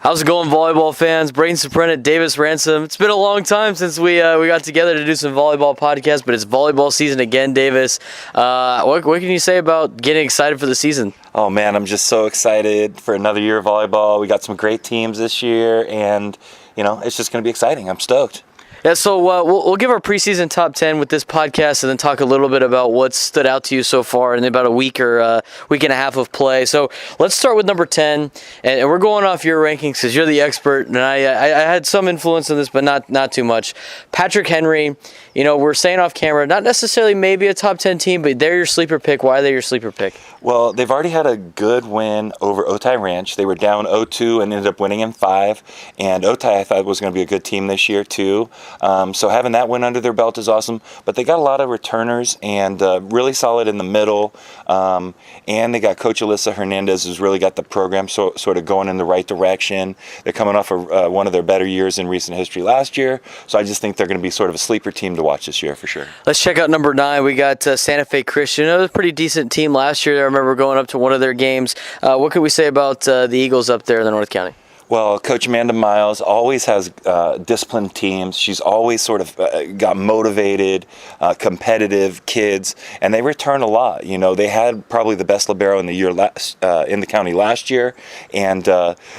How's it going, volleyball fans? Braden Soprano, Davis Ransom. It's been a long time since we got together to do some volleyball podcasts, but it's volleyball season again, Davis. What can you say about getting excited for the season? Oh man, I'm just so excited for another year of volleyball. We got some great teams this year, and it's just going to be exciting. I'm stoked. Yeah, so we'll give our preseason top 10 with this podcast and then talk a little bit about what stood out to you so far in about a week or week and a half of play. So let's start with number 10, and we're going off your rankings because you're the expert, and I had some influence on this, but not too much. Patrick Henry, we're saying off camera, not necessarily maybe a top 10 team, but they're your sleeper pick. Why are they your sleeper pick? Well, they've already had a good win over Otay Ranch. They were down 0-2 and ended up winning in 5, and Otay I thought was going to be a good team this year too. So having that win under their belt is awesome. But they got a lot of returners and really solid in the middle. And they got Coach Alyssa Hernandez, who's really got the program sort of going in the right direction. They're coming off of one of their better years in recent history last year. So I just think they're going to be sort of a sleeper team to watch this year for sure. Let's check out number 9. We got Santa Fe Christian. It was a pretty decent team last year. I remember going up to one of their games. What could we say about the Eagles up there in the North County? Well, Coach Amanda Miles always has disciplined teams. She's always sort of got motivated, competitive kids, and they return a lot. They had probably the best libero in the year in the county last year, and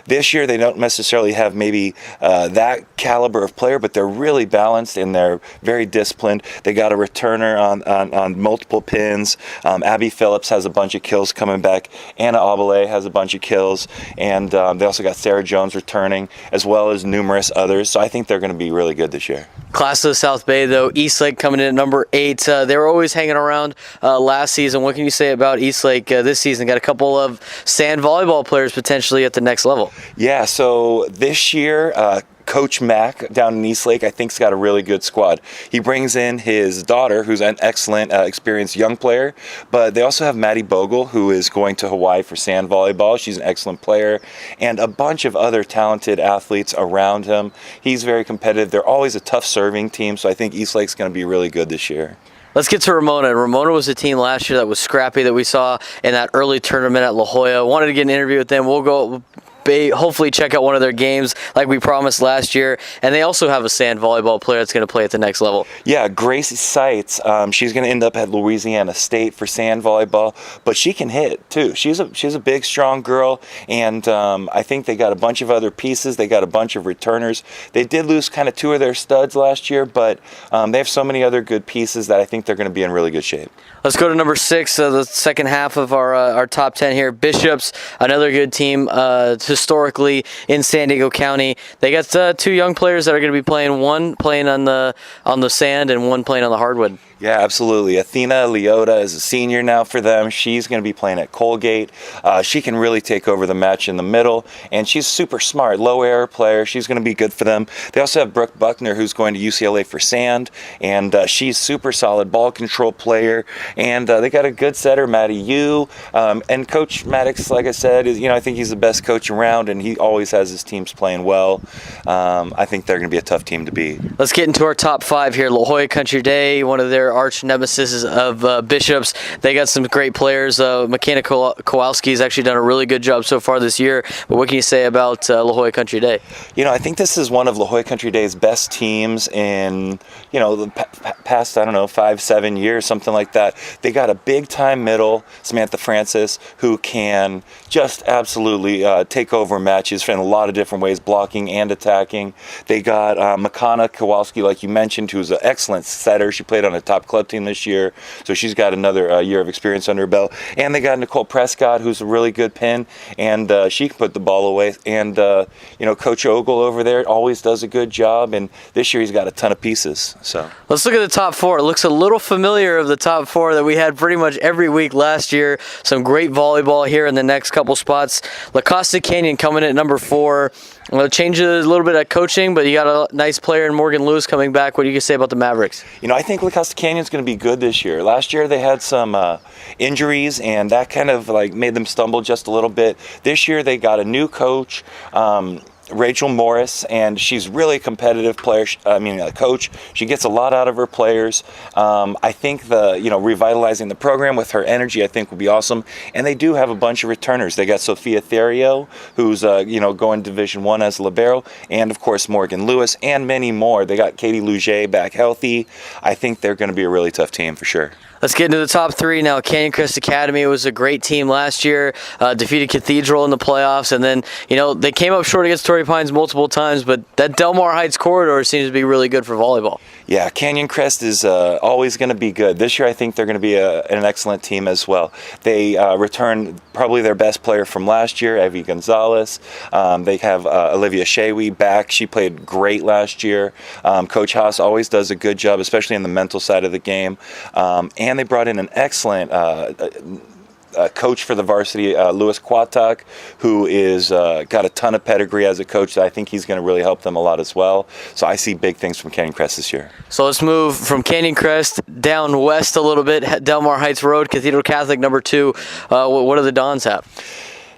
this year they don't necessarily have maybe that caliber of player, but they're really balanced and they're very disciplined. They got a returner on multiple pins. Abby Phillips has a bunch of kills coming back. Anna Abele has a bunch of kills, and they also got Sarah Jones returning, as well as numerous others. So I think they're going to be really good this year. Class of the South Bay, though, Eastlake coming in at number 8. They were always hanging around last season. What can you say about Eastlake this season? Got a couple of sand volleyball players potentially at the next level. Yeah, so this year, Coach Mack down in Eastlake, I think, has got a really good squad. He brings in his daughter, who's an excellent, experienced young player, but they also have Maddie Bogle, who is going to Hawaii for sand volleyball. She's an excellent player, and a bunch of other talented athletes around him. He's very competitive. They're always a tough serving team, so I think Eastlake's going to be really good this year. Let's get to Ramona. Ramona was a team last year that was scrappy that we saw in that early tournament at La Jolla. Wanted to get an interview with them. We'll go hopefully check out one of their games like we promised last year. And they also have a sand volleyball player that's going to play at the next level. Yeah, Gracie Seitz. She's going to end up at Louisiana State for sand volleyball, but she can hit too. She's a big, strong girl, and I think they got a bunch of other pieces. They got a bunch of returners. They did lose kind of 2 of their studs last year, but they have so many other good pieces that I think they're going to be in really good shape. Let's go to number 6, the second half of our top 10 here. Bishops, another good team historically in San Diego County. They got 2 young players that are going to be playing, one playing on the sand and one playing on the hardwood. Yeah, absolutely. Athena Leota is a senior now for them. She's going to be playing at Colgate. She can really take over the match in the middle, and she's super smart, low error player. She's going to be good for them. They also have Brooke Buckner, who's going to UCLA for sand, and she's super solid ball control player. And they got a good setter, Matty Yu, and Coach Maddox, like I said, is I think he's the best coach around, and he always has his teams playing well. I think they're going to be a tough team to beat. Let's get into our top 5 here. La Jolla Country Day, one of their arch nemesis of Bishops. They got some great players. McKenna Kowalski has actually done a really good job so far this year. But what can you say about La Jolla Country Day? I think this is one of La Jolla Country Day's best teams in the past 5-7 years, something like that. They got a big time middle, Samantha Francis, who can just absolutely take over matches in a lot of different ways, blocking and attacking. They got McKenna Kowalski, like you mentioned, who's an excellent setter. She played on a top club team this year, so she's got another year of experience under her belt. And they got Nicole Prescott, who's a really good pin, and she can put the ball away. And Coach Ogle over there always does a good job, and this year he's got a ton of pieces. So let's look at the top 4. It looks a little familiar of the top 4 that we had pretty much every week last year. Some great volleyball here in the next couple spots. La Costa Canyon coming in at number 4. Well, change a little bit at coaching, but you got a nice player in Morgan Lewis coming back. What do you say about the Mavericks? I think La Costa Canyon's going to be good this year. Last year they had some injuries, and that kind of made them stumble just a little bit. This year they got a new coach. Rachel Morris, and she's really a competitive player. A coach. She gets a lot out of her players. I think revitalizing the program with her energy, I think, will be awesome. And they do have a bunch of returners. They got Sophia Therio, who's going Division I as libero, and of course Morgan Lewis, and many more. They got Katie Luget back healthy. I think they're going to be a really tough team for sure. Let's get into the top three now. Canyon Chryst Academy was a great team last year, defeated Cathedral in the playoffs, and then, they came up short against Torrey Pines multiple times, but that Del Mar Heights corridor seems to be really good for volleyball. Yeah, Canyon Chryst is always going to be good. This year I think they're going to be an excellent team as well. They returned probably their best player from last year, Evie Gonzalez. They have Olivia Shawi back. She played great last year. Coach Haas always does a good job, especially in the mental side of the game. And they brought in an excellent coach for the varsity, Louis Quatak, who is got a ton of pedigree as a coach. That I think he's going to really help them a lot as well. So I see big things from Canyon Chryst this year. So let's move from Canyon Chryst down west a little bit, Del Mar Heights Road, Cathedral Catholic number 2. What do the Dons have?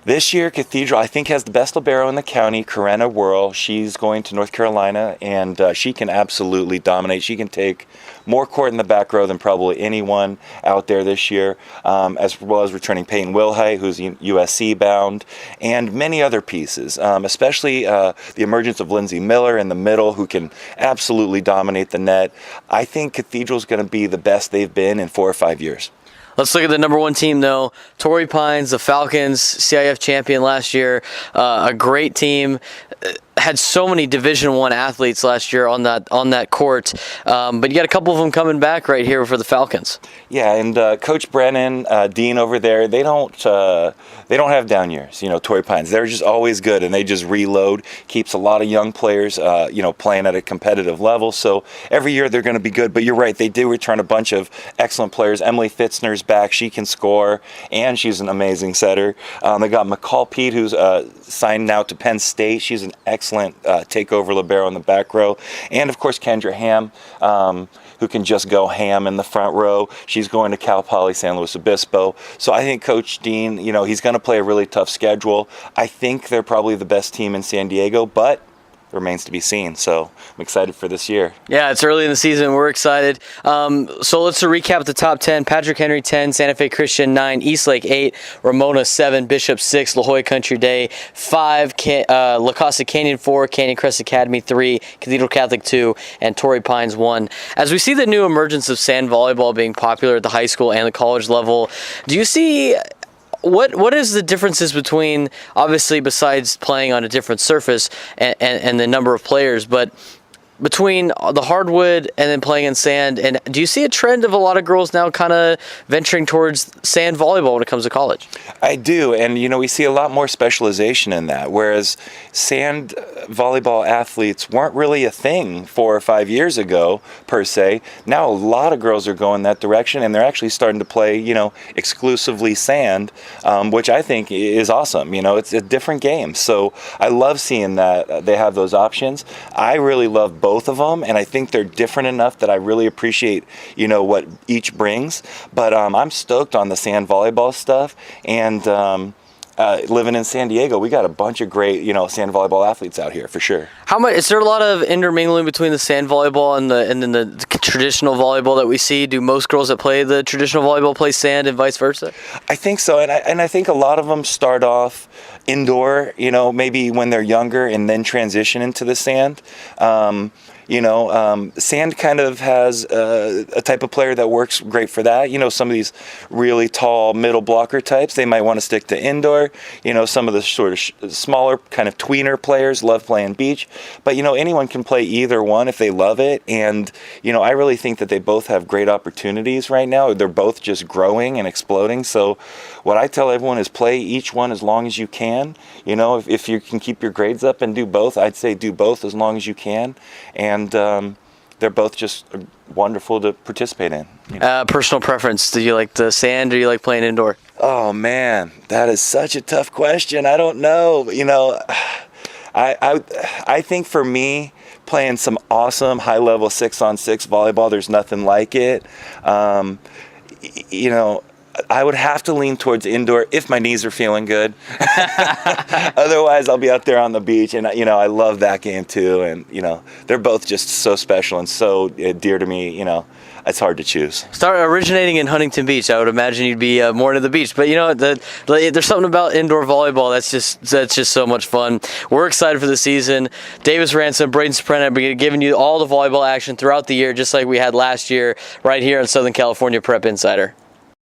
This year, Cathedral, I think, has the best libero in the county, Karenna Whirl. She's going to North Carolina, and she can absolutely dominate. She can take more court in the back row than probably anyone out there this year, as well as returning Peyton Wilhite, who's USC bound, and many other pieces, especially the emergence of Lindsay Miller in the middle, who can absolutely dominate the net. I think Cathedral's going to be the best they've been in 4 or 5 years. Let's look at the number 1 team, though. Torrey Pines, the Falcons, CIF champion last year. A great team. Had so many Division I athletes last year on that court, but you got a couple of them coming back right here for the Falcons. Yeah, and Coach Brennan, Dean over there, they don't have down years. Torrey Pines, they're just always good, and they just reload. Keeps a lot of young players, playing at a competitive level. So every year they're going to be good. But you're right, they do return a bunch of excellent players. Emily Fitzner's back; she can score, and she's an amazing setter. They got McCall Pete, who's signed now to Penn State. She's an excellent takeover libero in the back row, and of course Kendra Ham, who can just go ham in the front row. She's going to Cal Poly San Luis Obispo. So I think Coach Dean, he's going to play a really tough schedule. I think they're probably the best team in San Diego, but remains to be seen. So I'm excited for this year. Yeah, it's early in the season. We're excited. So let's recap the top 10. Patrick Henry 10, Santa Fe Christian 9, Eastlake 8, Ramona 7, Bishop 6, La Jolla Country Day 5, La Costa Canyon 4, Canyon Chryst Academy 3, Cathedral Catholic 2, and Torrey Pines 1. As we see the new emergence of sand volleyball being popular at the high school and the college level, do you see what is the differences between, obviously besides playing on a different surface and the number of players, but between the hardwood and then playing in sand? And do you see a trend of a lot of girls now kind of venturing towards sand volleyball when it comes to college? I do, and we see a lot more specialization in that, whereas sand volleyball athletes weren't really a thing 4 or 5 years ago, per se. Now a lot of girls are going that direction, and they're actually starting to play, exclusively sand, which I think is awesome. It's a different game. So I love seeing that they have those options. I really love both of them, and I think they're different enough that I really appreciate, what each brings. But I'm stoked on the sand volleyball stuff, and living in San Diego, we got a bunch of great, sand volleyball athletes out here for sure. How much is there a lot of intermingling between the sand volleyball and then the traditional volleyball that we see? Do most girls that play the traditional volleyball play sand and vice versa? I think so, and I think a lot of them start off indoor, maybe when they're younger, and then transition into the sand. Sand kind of has a type of player that works great for that. Some of these really tall middle blocker types, they might want to stick to indoor. Some of the sort of smaller kind of tweener players love playing beach. But, anyone can play either one if they love it. And, I really think that they both have great opportunities right now. They're both just growing and exploding. So what I tell everyone is play each one as long as you can. If you can keep your grades up and do both, I'd say do both as long as you can. And they're both just wonderful to participate in. Personal preference. Do you like the sand or do you like playing indoor? Oh, man, that is such a tough question. I don't know. I think for me, playing some awesome high-level 6-on-6 volleyball, there's nothing like it. I would have to lean towards indoor if my knees are feeling good. Otherwise, I'll be out there on the beach, and I love that game too. And they're both just so special and so dear to me. It's hard to choose. Start originating in Huntington Beach. I would imagine you'd be more into the beach. But there's something about indoor volleyball that's just so much fun. We're excited for the season. Davis Ransom, Braden Soprano, we're giving you all the volleyball action throughout the year, just like we had last year, right here on Southern California Prep Insider.